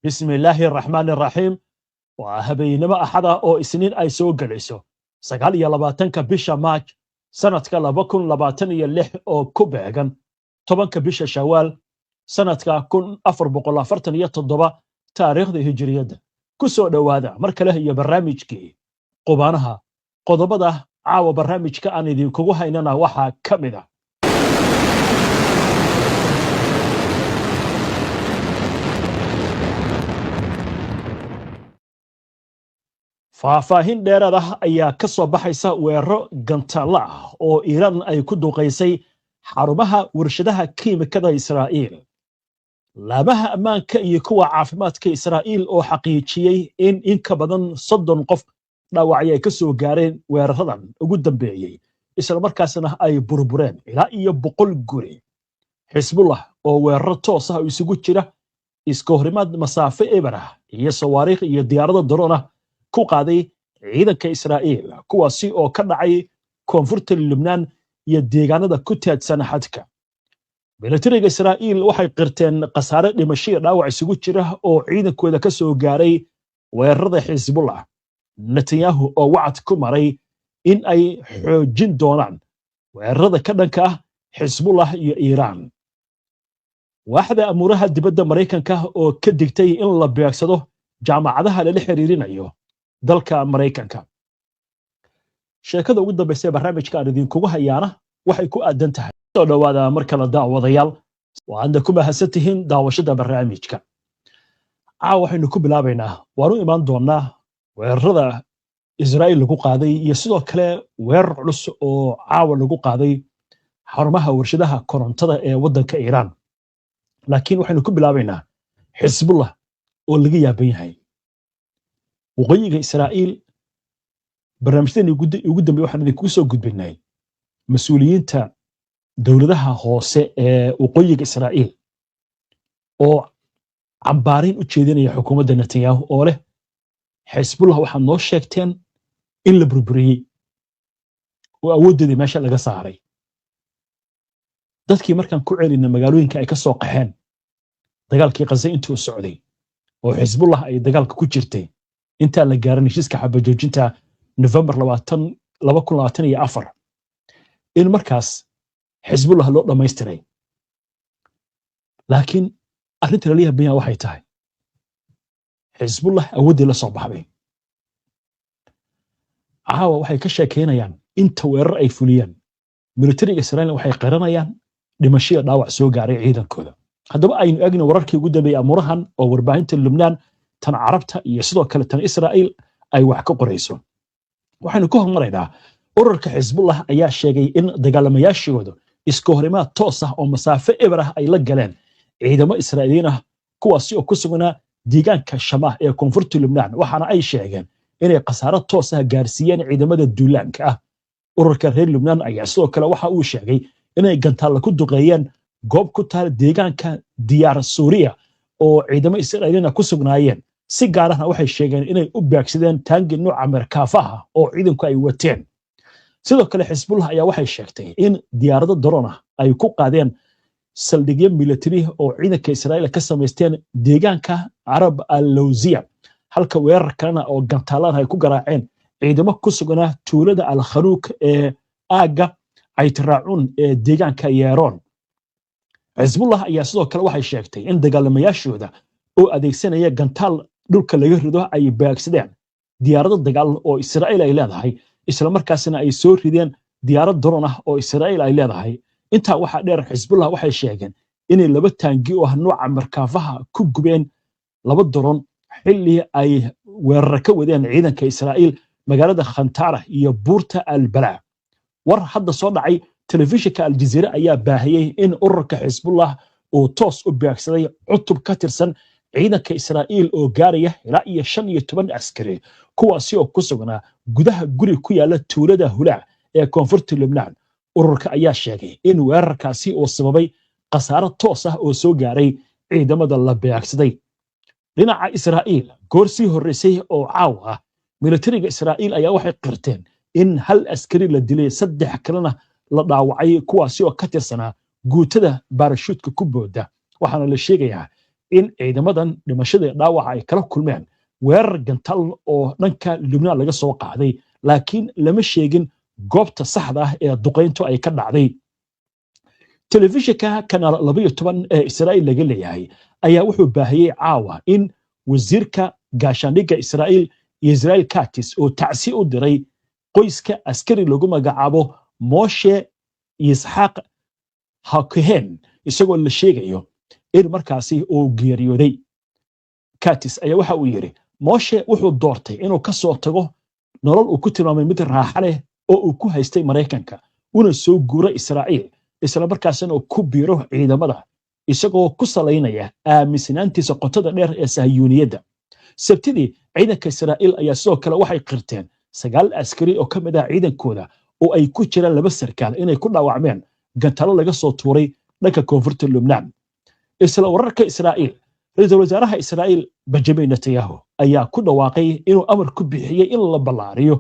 بسم الله الرحمن الرحيم وهبينما أحدا أو إسنين أي سو جلسو سقال يا لباتنك بيشا ماج سنة كلا بكون لباتن يلح أو كوبعجن طبعا كبيشا شوال سنة كون أفر بقول فرتن يتضبا تاريخ ذي هجرية كسو دوادا مركله هي برامج كي قبانها قضبضة عاو برامج كأني ذي كوها إننا وحا كمدا faahfaahin dheeraad ah ayaa ka soo baxaysa weeraro gantaalo ah oo Iiraan ay ku duqeysay xarumaha warshadaha kiimikada Israa'iil. Laamaha ammaanka iyo kuwa caafimaadka Israa'iil oo xaqiijiyay in ka badan 30 qof dhaawacyo ay ka soo gaareen weeraradan ugu dambeeyay isla markaasna ay burbureen ilaa iyo 100 guri. Xisbullah oo weeraro toos ah isugu jira iska horimaad masaafo eber ah iyo sawaariikh iyo diyaarado drone ah ku qaaday ciidanka Israa'iil kuwaasi oo ka dhacay koonfurta Lebanon iyo deegaanada ku teedsan xadka. Militariga Israa'iil waxay qirteen qasaare dhimasho dhaawac isugu jira oo ciidankooda ka soo gaaray weerarada Xisbullah. Netanyahu oo wacd ku maray in ay xoojin doonaan weerarada ka dhanka ah Xisbullah iyo Iiraan. Waaxda amuraha dibadda Mareykanka oo ka digtay in la beegsado jaamacadaha la xiriirinayo dalka Mareykanka. Sheekada ugu dambeysay barnaamijka aan idinkugu hayaana waxay ku aadan tahay soo dhawaada marka la daawadayaal waad ku mahadsantihiin daawashada barnaamijka. Waxaynu ku bilaabaynaa waanu imaan doonaa weerarada Israa'iil lagu qaaday iyo sidoo kale weerar culus oo caawa lagu qaaday xarumaha warshadaha korontada ee wadanka Iiraan. Laakiin waxaynu ku bilaabaynaa Xisbullah oo laga yaaban yahay waqooyiga Israa'iil. barnaamijyadii ugu dambeeyay waxaan idinku soo gudbinay mas'uuliyiinta dawladaha hoose ee waqooyiga Israa'iil oo cambaarin u jeedinaya xukuumadda Netanyahu oo leh Xisbullah waxaa noo sheegteen in la burburiyay oo awoodeedii meesha laga saaray. dadkii markaan ku celinay magaalooyinka ay ka soo qaxeen dagaalkii Gaza intuu socday oo Xisbullah ay dagaalka ku jirtay inta la gaarin heshiiska xabajoojinta November 2024 in markaas Xisbullah loo dhameystiray. laakiin arrinta la yaabaya waxay tahay Xisbullah awoodii la soo baxday. waxay ka sheekeynayaan inta weerar ay fuliyeen militariga Israa'iil waxay qiranayaan dhimasho dhaawac soo gaaray ciidankooda. haddaba aynu eegno wararkii ugu dambeeyay amurahan oo warbaahinta Lebanon tan Carabta iyo sidoo kale tan Israa'iil ay wax ka qorayso. waxaanu ku hormaraynaa ururka Xisbullah ayaa sheegay in dagaalamayaashoodu iska horimaad toos ah oo masaafo eber ah ay la galeen ciidamo Israa'iiliin ah kuwaasi oo ku sugnaa deegaanka Shamaah ee koonfurta Lebanon. waxaana ay sheegeen inay qasaaro toos ah gaarsiiyeen ciidamada duulaanka ah. ururka reer Lebanon ayaa sidoo kale waxa uu sheegay inay gantaal ku duqeeyeen goob ku taal deegaanka Diyaar Suuriya oo ciidamo Israa'iiliin ku sugnaayeen. si gaar ahna waxay sheegeen inay u beegsadeen taangi nooca Markaafaha oo ciidanku ay wateen. sidoo kale Xisbullah ayaa waxay sheegtay in diyaarado drone ah ay ku qaadeen saldhigyo military oo ciidanka Israa'iil ka sameysteen deegaanka Arab al-Lawziya, halka weerar kalena oo gantaalaan ay ku garaaceen ciidamo ku sugnaa tuulada Al-Khanuuk ee aaga ay tiraacun ee deegaanka Yeeroon. Xisbullah ayaa sidoo kale waxay sheegtay in dagaalamayaashooda oo adeegsanaya gantaal dhulka laga rido ay beegsadeen diyaarado dagaal oo Israa'iil ay leedahay isla markaasna ay soo rideen diyaarad drone ah oo Israa'iil ay leedahay. inta waxa dheer Xisbullah waxay sheegeen inay laba taangi oo nooca Markaafaha ku gubeen laba drone xilli ay weerar ka wadeen ciidanka Israa'iil magaalada Khantara iyo buurta Al-Balaa. war hadda soo dhacay telefishinka Al Jazeera ayaa baahiyay in ururka Xisbullah oo toos u beegsaday cutub ka tirsan ciidanka Israa'iil oo gaaraya ilaa iyo 15 askari kuwaasi oo ku sugnaa gudaha guri ku yaala tuulada Hulaa ee koonfurta Lebanon. ururka ayaa sheegay in weerarkaasi oo sababay qasaaro toos ah oo soo gaaray ciidamada la beegsaday. dhinaca Israa'iil goorsii horeysay oo caaw ah militariga Israa'iil ayaa waxay qirteen in hal askari la dilay 3 kalena la dhaawacay kuwaasi oo ka tirsanaa guutada baarashuudka ku booda. waxaana la sheegayaa in ciidamadan dhimashada dhaawaca ay kala kulmeen weerar gantal oo dhanka Lubnaan laga soo qaaday laakiin lama sheegin goobta saxda ah ee duqeyntu ay ka dhacday telefishinka kanaal 12 ee Israa'iil laga leeyahay ayaa wuxuu baahiyay caawa in wasiirka gaashaandhigga Israa'iil Katz oo tacsi u diray qoyska askari lagu magacaabo Moshe Yitzhak Hakohen isagoo la sheegayo in markaasi uu geeriyooday Katz ayaa waxa uu yiri Moshe wuxuu doortay inuu ka soo tago nolol uu ku tilmaamay mid raaxo leh oo uu ku haystay Mareykanka una soo guuray Israa'iil isla markaasna uu ku biiro ciidamada isagoo ku saleynaya aaminsanaantiisa qotada dheer ee Sahyuuniyadda sabtidii ciidanka Israa'iil ayaa sidoo kale waxay qirteen 9 askari oo kamid ah ciidankooda oo ay ku jiraan 2 sarkaal inay ku dhaawacmeen gantalo laga soo tuuray dhanka koonfurta Lubnaan isla wararka Israa'iil ra'iisul wasaaraha Israa'iil Benjamin Netanyahu ayaa ku dhawaaqay inuu amar ku bixiyay in la ballaariyo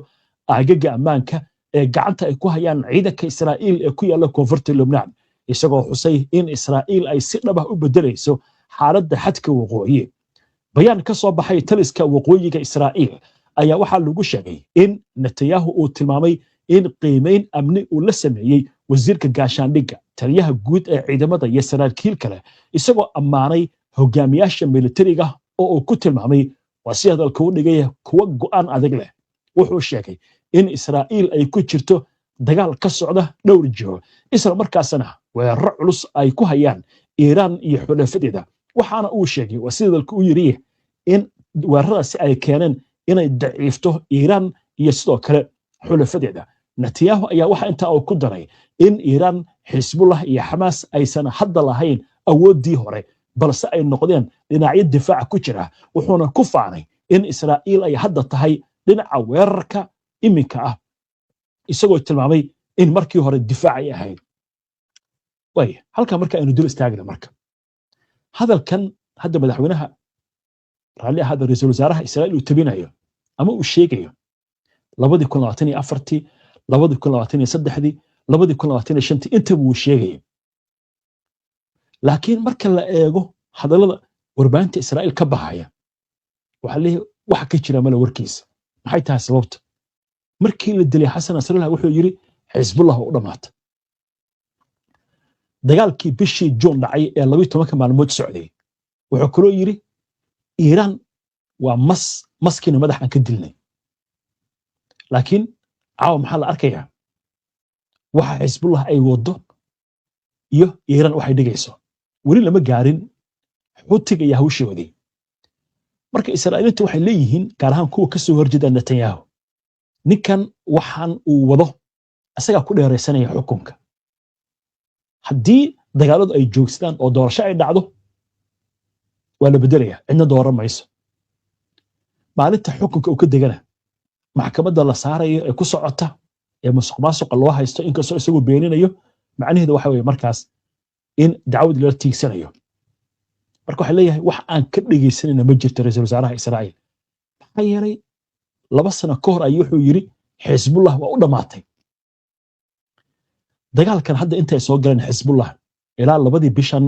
aagaga ammaanka ee gacanta ay ku hayaan ciidanka Israa'iil ee ku yaala koonfurta Lubnaan isagoo xusay in Israa'iil ay si dhab ah u bedelayso xaaladda xadka waqooyi bayaan ka soo baxay taliska waqooyiga Israa'iil ayaa waxa lagu sheegay in Netanyahu uu tilmaamay in qiimeyn amni uu la sameeyay wasiirka gaashaandhigga taliyaha guud ee ciidamada iyo saraakiil kale isagoo ammaanay hogaamiyaasha militariga oo uu ku tilmaamay waa si hadalka u dhigay kuwa go'aan adag leh wuxuu sheegay in Israa'iil ay ku jirto dagaal ka socda dhowr jiho isla markaasna weerar culus ay ku hayaan Iiraan iyo xulafadeeda waxaana uu sheegay waa si hadalka u yiri in weeraradaasi ay keeneen inay daciifto Iiraan iyo sidoo kale xulafadeeda Netanyahu ayaa waxa inta uu ku daray in Iiraan Xisbullah iyo Xamaas aysan hadda lahayn awoodii hore balse ay noqdeen dhinacyo difaac ku jira wuxuuna ku faanay in Israa'iil ay hadda tahay dhinaca weerarka iminka ah isagoo tilmaamay in markii hore difaac ay ahayd way halka marka aynu dul istaagna marka hadalkan hadda madaxweynaha raalli ahada ra'iisul wasaaraha Israa'iil uu tabinayo ama uu sheegayo 2024 2023 2025 inta uu sheegayo laakiin marka la eego hadallada warbaahinta Israa'iil ka baxaya waxa leeyahay wax ka jira mala warkiisa maxay tahay sababta markii la dilay Xasan Nasrallah wuxuu yiri Xisbullah u dhamaatay dagaalkii bishii June dhacay ee 12 maalmood socday wuxuu kaloo yiri Iiraan waa maskina madaxan ka dilnay laakiin caawa maxaa la arkayaa waxa Xisbullah ay wado iyo Iiraan waxay dhigayso wali lama gaarin xutiga iyo hawshoodii marka Israa'iiliintu waxay leeyihiin gaar ahaan kuwa ka soo horjeeda Netanyahu ninkan waxaan uu wado asaga ku dheeraysanaya xukunka haddii dagaaladu ay joogsadaan oo doorasho ay dhacdo waa la bedelaya cidna dooran mayso maalinta xukunka uu ka degana maxkamadda la saarayo ee ku socota ee musuqmaasuqa loo haysto inkastoo isagu beeninayo macnaheedu waxa weeye markaas in dacwad la tiigsanayo marka waxa leeyahay wax aan ka dhageysanayna ma jirto ra'iisul wasaaraha Israa'iil maxaa yeelay 2 sano ka hor ayuu wuxuu yiri Xisbullah waa u dhamaatay dagaalkan hadda inta ay soo galeen Xisbullah ilaa 2 bishan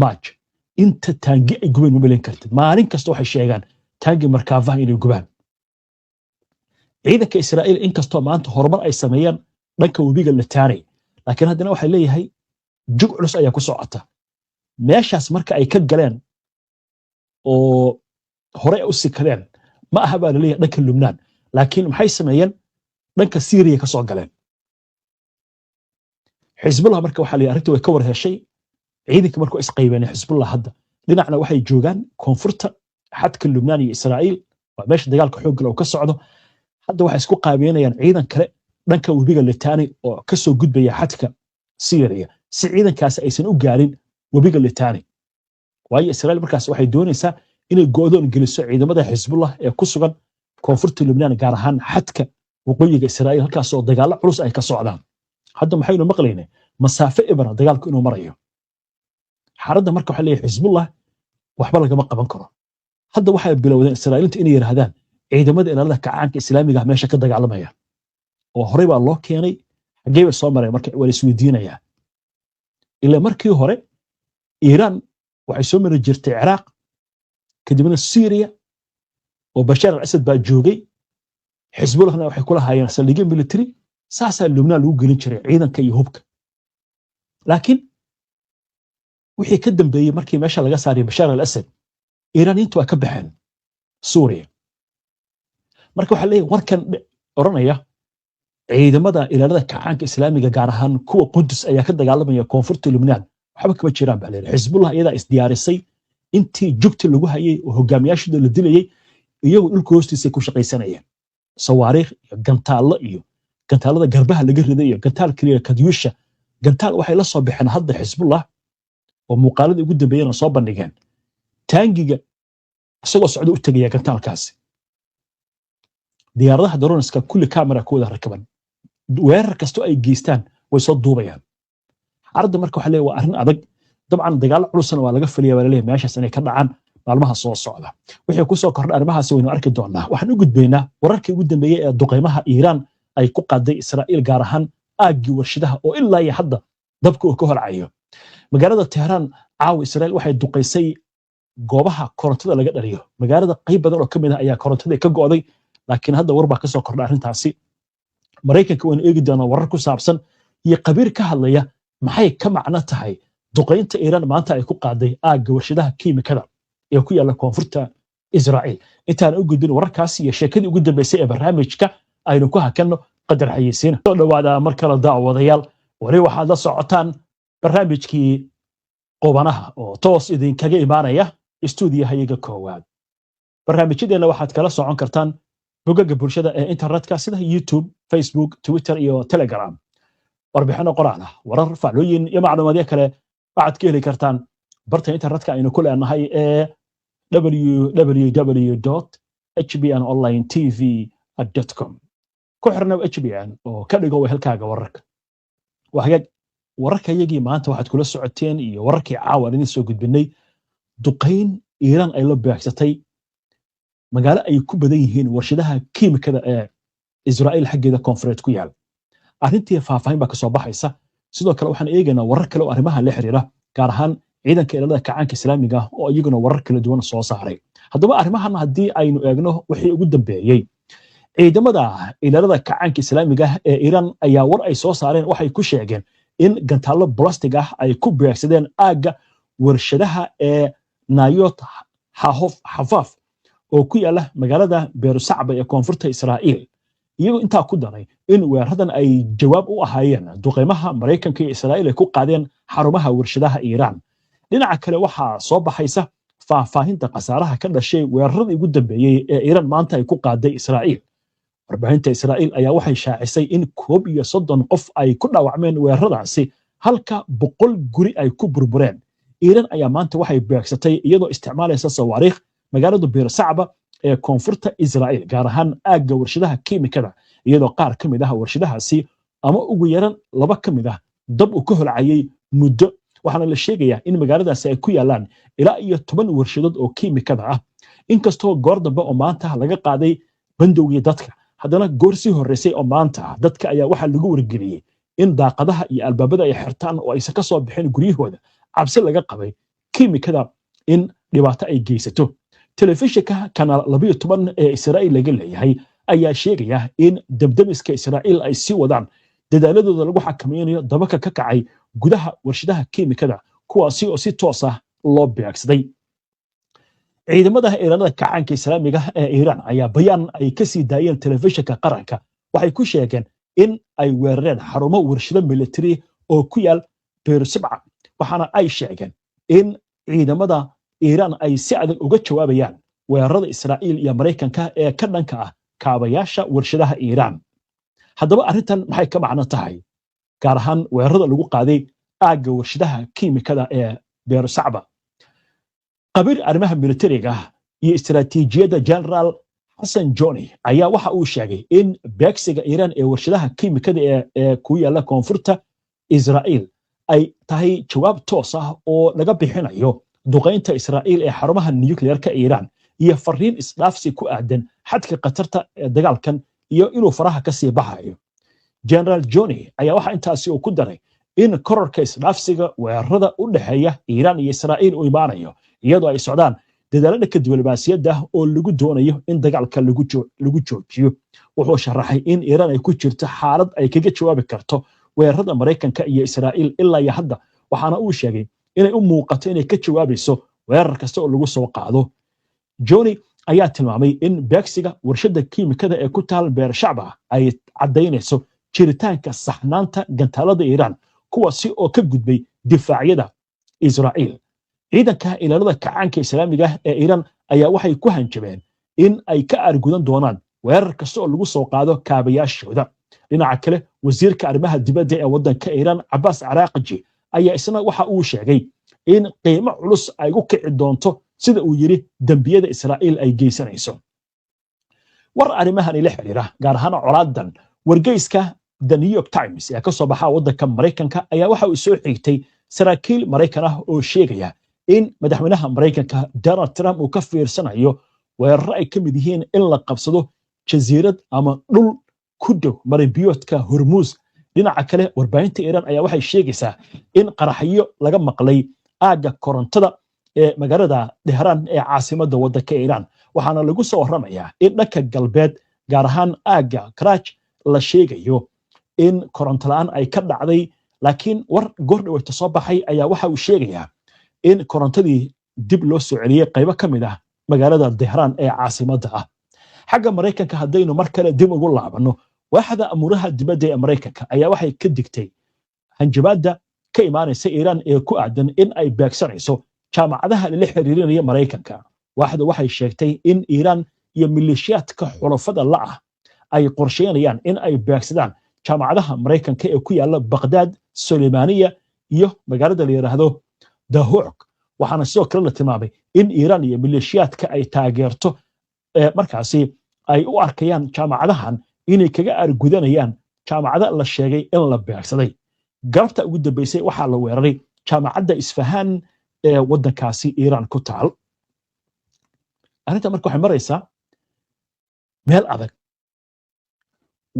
March inta taangi ay gubeen ma bilan kartid maalin kasta waxay sheegaan taangi markaafaha inay gubaan ciidanka Israa'iil inkastoo maanta horumar ay sameeyaan dhanka webiga Litani laakiin haddana waxay leeyahay jug culus ayaa ku socota meeshaas marka ay ka galeen oo hore u sikadeen ma aha baa leeyahay dhanka Lubnaan laakiin maxay sameeyeen dhanka Syria ka soo galeen Xisbullah marka waxa la arrintu way ka war heshay ciidanka markuu isqaybeen Xisbullah hadda dhinacna waxay joogaan koonfurta xadka Lubnaan iyo Israa'iil waa meesha dagaalka xoog leh oo ka socdo hadda waxay isku qaabeynayaan ciidan kale dhanka webiga Litani oo ka soo gudbaya xadka Syria si ciidankaas aysan u gaarin webiga Litani waayo Israa'iil markaas waxay doonaysaa inay go'doon geliso ciidamada Xisbullah ee ku sugan koonfurta Lubnaan gaar ahaan xadka waqooyiga Israa'iil halkaas oo dagaalo culus ay ka socdaan hadda maxaynu maqlaynaa masaafo ibra dagaalku inuu marayo xaaladda marka waxa leeyahay Xisbullah waxba lagama qaban karo hadda waxay bilowdeen Israa'iiliintu inay yiraahdaan ciidamada ilaalada kacaanka Islaamiga meesha ka dagaalamaya oo horey baa loo keenay xagee bay soo mareen marka waa isweydiinayaan ilaa markii hore Iiraan waxay soo mari jirtay Ciraaq kadibna Syria oo Bashar al-Assad baa joogay Hezbollahna waxay kula hayeen saldhigyo military saasaa Lubnaan lagu gelin jiray ciidanka iyo hubka laakiin wixii ka dambeeyay markii meesha laga saaray Bashar al-Assad Iiraaniintu waa ka baxeen Suuriya marka waxa leeyahay warkan oranaya ciidamada ilaalada kacaanka islaamiga gaar ahaan kuwa Qudus ayaa ka dagaalamaya koonfurta Lubnaan waxba kama jiraan baa leeyahay Hezbollah iyada isdiyaarisay intii jugta lagu hayay oo hogaamiyaashooda la dilayay iyagu dhulka hoostiisa ku shaqaysanayeen sawaariikh iyo gantaalo iyo gantaalada garbaha laga riday iyo gantaal kaliya kadyusha gantaal waxay la soo bixeen hadda Hezbollah oo muuqaalada ugu dambeeyana soo bandhigeen taangiga isagoo socdo u tagaya gantaalkaasi diyaaradaha drone-ska kulli camera ku wada rakaban weerar kasto ay geystaan way soo duubayaan arda marka waxa leeyahay waa arrin adag dabcan dagaal culusna waa laga faliyaa waa leeyahay meeshaas inay ka dhacaan maalmaha soo socda wixii ku soo kordhay arrimahaas waynu arki doonaa waxaan u gudbaynaa wararkii ugu dambeeyay ee duqeymaha Iiraan ay ku qaaday Israa'iil gaar ahaan aagii warshadaha oo ilaa iyo hadda dabka uu ka horcayo magaalada Tehran caawa Israa'iil waxay duqeysay goobaha korontada laga dhaliyo magaalada qayb badan oo kamid ah ayaa korontada ka go'day laakiin hadda war baa ka soo kordhay arrintaasi Mareykanka waan eegi doonaa warar ku saabsan iyo qabiir ka hadlaya maxay ka macno tahay duqeynta Iiraan maanta ay ku qaaday aagga warshadaha kiimikada ee ku yaala koonfurta Israa'iil intaan u gudbin wararkaas iyo sheekadii ugu dambeysay ee barnaamijka aynu ku hakanno qadar xayeysiin soo dhawaada mar kale daawadayaal wari waxaad la socotaan barnaamijkii qobanaha oo toos idinkaga imaanaya istuudiyahayaga koowaad barnaamijyadeena waxaad kala socon kartaan bogagga bulshada ee internetka sida YouTube, Facebook, Twitter iyo Telegram warbixino qoraal ah warar faclooyin iyo macluumaadyo kale waxaad ka heli kartaan barta internetka aynu ku leenahay ee www.hbnonlinetv.com ku xirnaa HBN oo ka dhigo halkaaga wararka waxaad wararkayagii maanta waxaad kula socoteen iyo wararkii caawa idin soo gudbinay duqeyn Iiraan ay la beegsatay magaalo ay ku badan yihiin warshadaha kiimikada ee Israa'iil xaggeeda koonfureed ku yaal arrintii faahfaahin baa ka soo baxaysa sidoo kale waxaan eegaynaa warar kale oo arrimaha la xiriira gaar ahaan ciidanka ilaalada kacaanka islaamiga oo iyaguna warar kala duwan soo saaray haddaba arrimahan haddii aynu eegno wixii ugu dambeeyay ciidamada ilaalada kacaanka islaamiga ee Iiraan ayaa war ay soo saareen waxay ku sheegeen in gantaalo plastic ah ay ku beegsadeen aagga warshadaha ee Nayot Hafaf oo ku yaala magaalada Beerusacba ee koonfurta Israa'iil iyagoo intaa ku daray in weeraradan ay jawaab u ahaayeen duqeymaha Mareykanka iyo Israa'iil ay ku qaadeen xarumaha warshadaha Iiraan dhinaca kale waxaa soo baxaysa faahfaahinta khasaaraha ka dhashay weeraradii ugu dambeeyay ee Iiraan maanta ay ku qaaday Israa'iil warbaahinta Israa'iil ayaa waxay shaacisay in 31 qof ay ku dhaawacmeen weeraradaasi halka 100 guri ay ku burbureen Iiraan ayaa maanta waxay beegsatay iyadoo isticmaalaysa sawaariikh magaalada Beerusacba ee koonfurta Israa'iil gaar ahaan aagga warshadaha kiimikada iyadoo qaar ka mid ah warshadahaasi ama ugu yaran laba ka mid ah dab uu ka holcayay muddo waxaana la sheegayaa in magaaladaasi ay ku yaalaan ilaa iyo 10 warshadood oo kiimikada ah inkastoo goor dambe oo maanta laga qaaday bandowgii dadka haddana goor sii horeysay oo maanta dadka ayaa waxaa lagu wargeliyey in daaqadaha iyo albaabada ay xirtaan oo aysan ka soo bixin guryahooda cabsi laga qabay kiimikada in dhibaato ay geysato telefishinka kanaal 12 ee Israa'iil laga leeyahay ayaa sheegaya in dabdamiska Israa'iil ay sii wadaan dadaaladooda lagu xakameynayo dabaka ka kacay gudaha warshadaha kiimikada kuwaasi oo si toos ah loo beegsaday ciidamada ilaalada kacaanka islaamiga ee Iiraan ayaa bayaan ay ka sii daayeen telefishinka qaranka waxay ku sheegeen in ay weerareen xarumo warshado military oo ku yaal Beerusacba waxaana ay sheegeen in ciidamada Iiraan ay si adag uga jawaabayaan weerarada Israa'iil iyo Mareykanka ee ka dhanka ah kaabayaasha warshadaha Iiraan haddaba arrintan maxay ka macno tahay gaar ahaan weerarada lagu qaaday aagga warshadaha kiimikada ee Beerusacba qabiir arrimaha militariga iyo istiraatiijiyadda General Hassan Joni ayaa waxa uu sheegay in beegsiga Iiraan ee warshadaha kiimikada ee ku yaala koonfurta Israa'iil ay tahay jawaab toos ah oo laga bixinayo duqeynta Israa'iil ee xarumaha nuclear-ka Iiraan iyo fariin isdhaafsi ku aadan xadka qatarta ee dagaalkan iyo inuu faraha ka sii baxayo General Joni ayaa waxa intaasi uu ku daray in kororka isdhaafsiga weerarada u dhaxeeya Iiraan iyo Israa'iil uu imaanayo iyadoo ay socdaan dadaalada ka diblomaasiyadda oo lagu doonayo in dagaalka lagu joojiyo wuxuu sharaxay in Iran ay ku jirto xaalad ay kaga jawaabi karto weerarada Mareykanka iyo Israa'iil ilaa iyo hadda waxaana uu sheegay inay u muuqato inay ka jawaabayso weerar kasta oo lagu soo qaado Johnny ayaa tilmaamay in beegsiga warshada kiimikada ee ku taal beer shacba ay cadaynayso jiritaanka saxnaanta gantaalada Iran kuwaasi oo ka gudbay difaacyada Israa'iil ciidanka ilaalada kacaanka islaamiga ee Iran ayaa waxay ku hanjabeen in ay ka argudan doonaan weerar kasta oo lagu soo qaado kaabayaashooda dhinaca kale wasiirka arrimaha dibadda ee wadanka Iran Abbas Araghchi ayaa isna waxa uu sheegay in qiimo culus ay u kici doonto sida uu yiri dambiyada Israa'iil ay geysanayso war arrimahan ila xiriira gaar ahaan colaadan wargeyska The New York Times ee ka soo baxa wadanka Mareykanka ayaa waxa uu soo xigtay saraakiil Mareykan ah oo sheegaya in madaxweynaha Mareykanka Donald Trump uu ka fiirsanayo weerar ay ka mid yihiin in la qabsado jasiirad ama dhul ku dhow marinbiyoodka Hormuz dhinaca kale warbaahinta Iran ayaa waxay sheegaysaa in qaraxyo laga maqlay aaga korontada ee magaalada Tehran ee caasimadda wadanka Iran waxaana lagu soo waramayaa in dhanka galbeed gaar ahaan aaga Karaj la sheegayo in koronto la'aan ay ka dhacday laakiin war goordhaweeta soo baxay ayaa waxa uu sheegayaa in korontadii dib loo soo celiyay qaybo ka mid ah magaalada Tehran ee caasimadda ah xagga Mareykanka haddaynu mar kale dib ugu laabano waaxda amuraha dibadda ee Mareykanka ayaa waxay ka digtay hanjabaadda ka imaanaysa Iran ee ku aadan in ay beegsanayso jaamacadaha la xiriirinaya Mareykanka waaxda waxay sheegtay in Iran iyo maleeshiyaadka xulafada la ah ay qorsheynayaan in ay beegsadaan jaamacadaha Mareykanka ee ku yaala Baghdad Suleymaniya iyo magaalada la yiraahdo Dahouk waxaana sidoo kale la tilmaamay in Iran iyo maleeshiyaadka ay taageerto markaasi ay u arkayaan jaamacadahan inay kaga argudanayaan jaamacada la sheegay in la beegsaday galabta ugu dambeysay waxaa la weeraray jaamacadda Isfahan ee wadankaasi Iran ku taal arrinta marka waxay maraysaa meel adag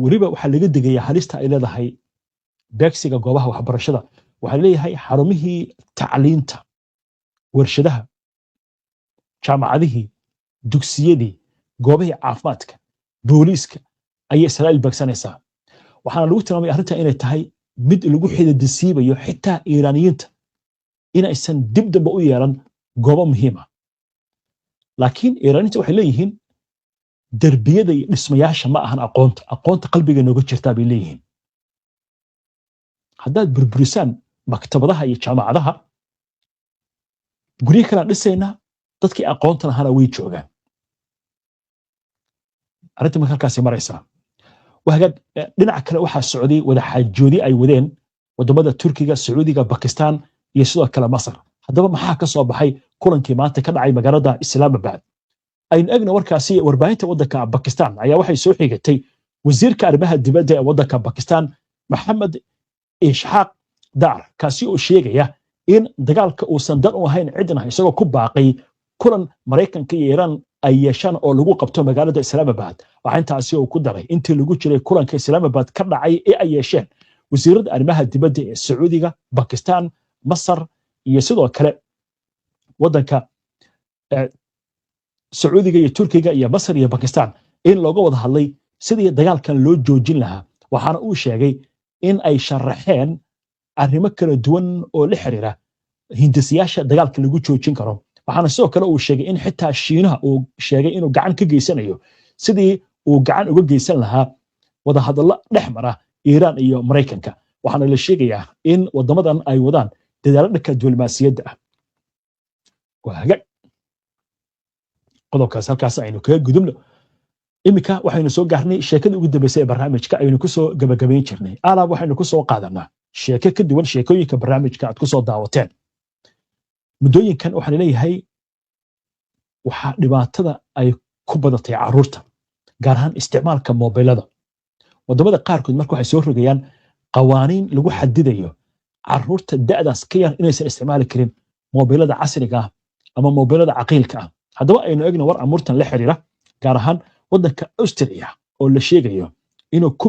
waliba waxa laga digayaa halista ay leedahay beegsiga goobaha waxbarashada waxa leeyahay xarumihii tacliinta warshadaha jaamacadihii dugsiyadii goobihii caafimaadka booliiska ayay Israa'iil beegsanaysaa waxaana lagu tilmaamay arrinta inay tahay mid lagu xididisiibayo xitaa Iiraaniyiinta inaysan dib dambe u yeelan goobo muhiim ah laakiin Iiraaniyiinta waxay leeyihiin darbiyada iyo dhismayaasha ma ahan aqoonta qalbiga nooga jirtaa bay leeyihiin haddaad burburisaan maktabadaha iyo jaamacadaha guryo kala dhisaynaa dadkii aqoonta lahana way joogaan arrinta marka halkaasi maraysaa وهاجد dhinaca kale waxaa socday wada xaajoodi ay wadeen wadamada Turkiga Sacuudiga Pakistan iyo sidoo kale Masar hadaba maxaa ka soo baxay kulankii maanta ka dhacay magaalada Islamabad aynu eegno warkaasi warbaahinta wadanka Pakistan ayaa waxay soo xigatay wasiirka arrimaha dibadda ee wadanka Pakistan Mohammed Ishaq Dar kaasi oo sheegaya in dagaalka uusan dan u ahayn cidna isagoo ku baaqay kulan Mareykanka iyo Iran ay yeeshaan oo lagu qabto magaalada Islamabad waxa intaasi uu ku daray intii lagu jiray kulanka Islamabad ka dhacay ee ay yeesheen wasiirada arrimaha dibadda ee Sacuudiga Pakistan Masar iyo sidoo kale wadanka Sacuudiga iyo Turkiga iyo Masar iyo Pakistan in looga wada hadlay sidii dagaalkan loo joojin lahaa waxaana uu sheegay in ay sharaxeen arrimo kala duwan oo la xiriira hindisiyaasha dagaalka lagu joojin karo waxaana sidoo kale uu sheegay in xitaa Shiinaha uu sheegay inuu gacan ka geysanayo sidii uu gacan uga geysan lahaa wada hadallo dhexmara Iran iyo Mareykanka waxaana la sheegayaa in wadamadan ay wadaan dadaalo dhanka diblomaasiyadda ah waaga qodobkaas halkaas aynu kaga gudubno imika waxaynu soo gaarnay sheekada ugu dambeysay ee barnaamijka aynu ku soo gabagabeyn jirnay alaab waxaynu ku soo qaadanaa sheeko ka duwan sheekooyinka barnaamijka aad ku soo daawateen muddooyinkan waxaan leeyahay waxaa dhibaatada ay ku badatay caruurta gaar ahaan isticmaalka moobilada wadamada qaarkood marka waxay soo rogayaan qawaaniin lagu xadidayo caruurta da'daas ka yar inaysan isticmaali karin moobilada casriga ah ama moobilada caqiilka ah haddaba aynu eegno war amurtan la xiriira gaar ahaan wadanka Australia oo la sheegayo inuu ku